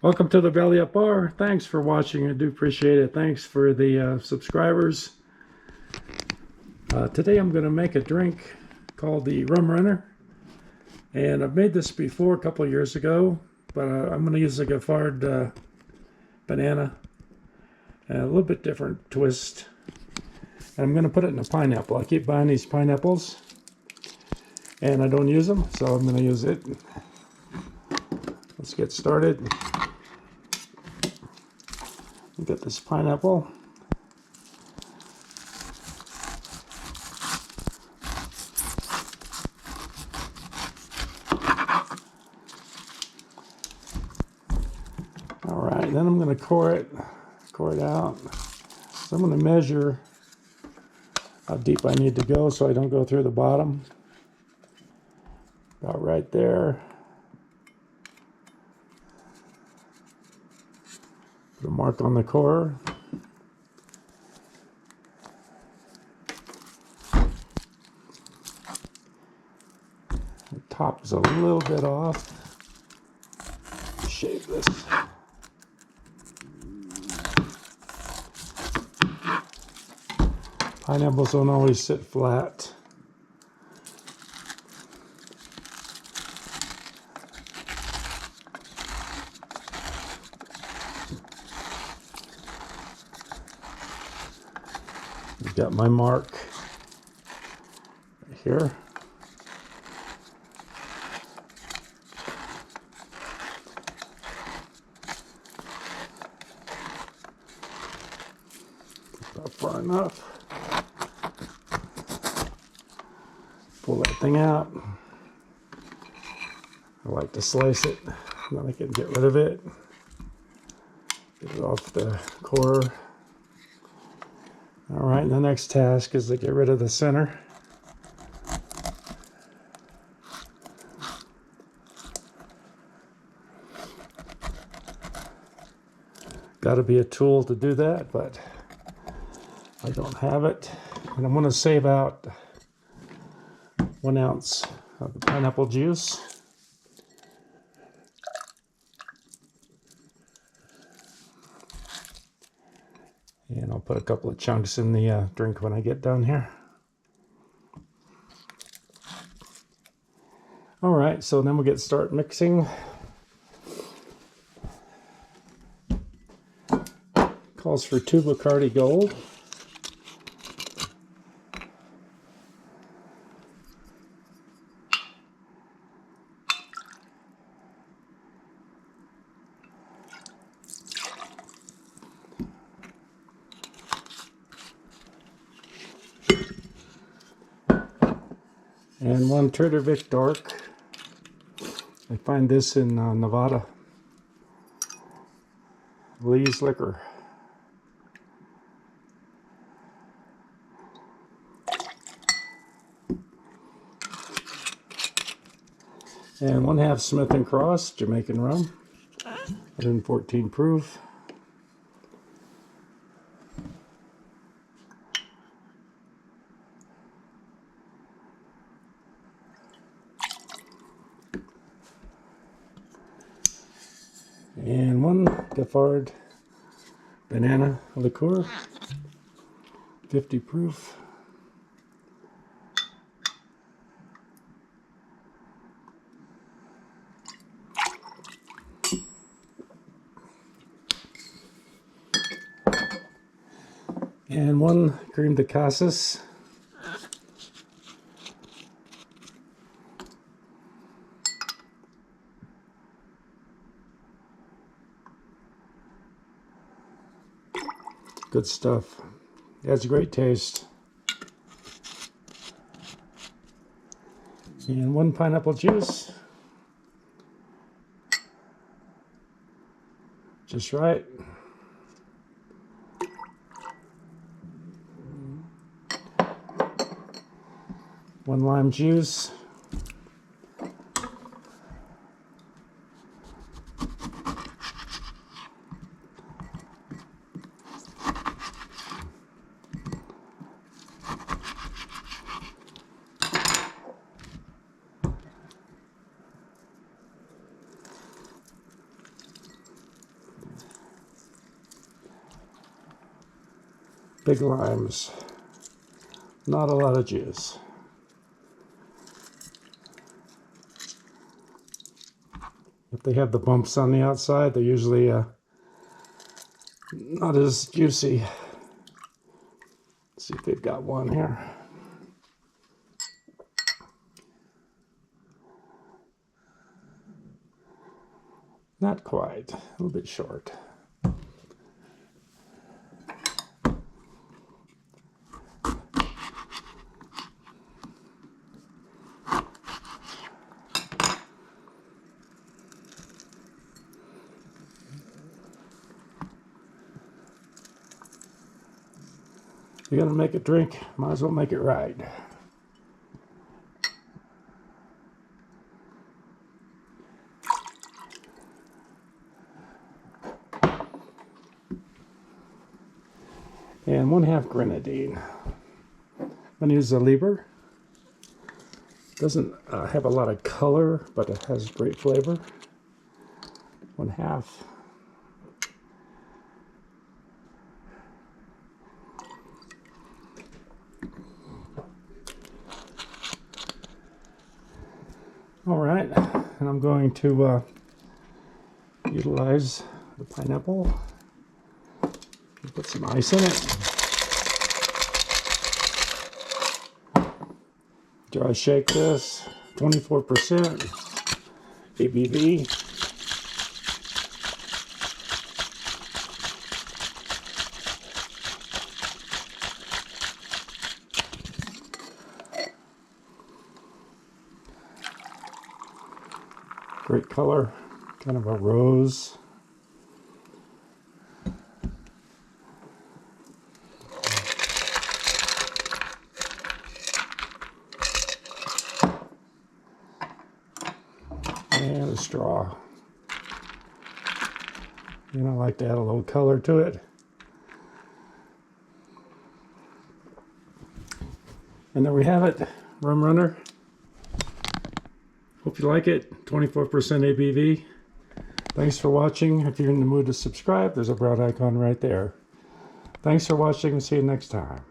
Welcome to the Belly Up Bar. Thanks for watching. I do appreciate it. Thanks for the subscribers. Today I'm going to make a drink called the Rum Runner. And I've made this before a couple of years ago, but I'm going to use a Giffard banana. A little bit different twist. And I'm going to put it in a pineapple. I keep buying these pineapples and I don't use them, so I'm going to use it. Let's get started. Get this pineapple. All right, then I'm going to core it out. So I'm going to measure how deep I need to go so I don't go through the bottom. About right there. Put a mark on the core. The top is a little bit off. Shave this. Pineapples don't always sit flat. I've got my mark right here. About far enough. Pull that thing out. I like to slice it, then I can get rid of it. Get it off the core. All right, the next task is to get rid of the center. Got to be a tool to do that, but I don't have it. And I'm going to save out 1 ounce of the pineapple juice. And I'll put a couple of chunks in the drink when I get done here. All right, so then we'll start mixing. Calls for 2 Bacardi Gold. And 1 Trader Vic Dark. I find this in Nevada. Lee's Liquor. And 1/2 Smith & Cross Jamaican rum. 114 proof. And 1 Giffard Banana liqueur, 50 proof. And 1 cream de cassis. Good stuff. It has a great taste. And 1 pineapple juice. Just right. 1 lime juice. big limes. Not a lot of juice. If they have the bumps on the outside, they're usually not as juicy. Let's see if they've got one here. Not quite, a little bit short. If you're gonna make a drink, might as well make it right. And 1/2 grenadine. I'm gonna use the Liber. Doesn't have a lot of color, but it has great flavor. 1/2. All right, and I'm going to utilize the pineapple. Put some ice in it. Dry shake this. 24% ABV. Great color, kind of a rose. And a straw. And I like to add a little color to it. And there we have it, Rum Runner. Hope you like it. 24% ABV. Thanks for watching. If you're in the mood to subscribe, there's a brown icon right there. Thanks for watching and see you next time.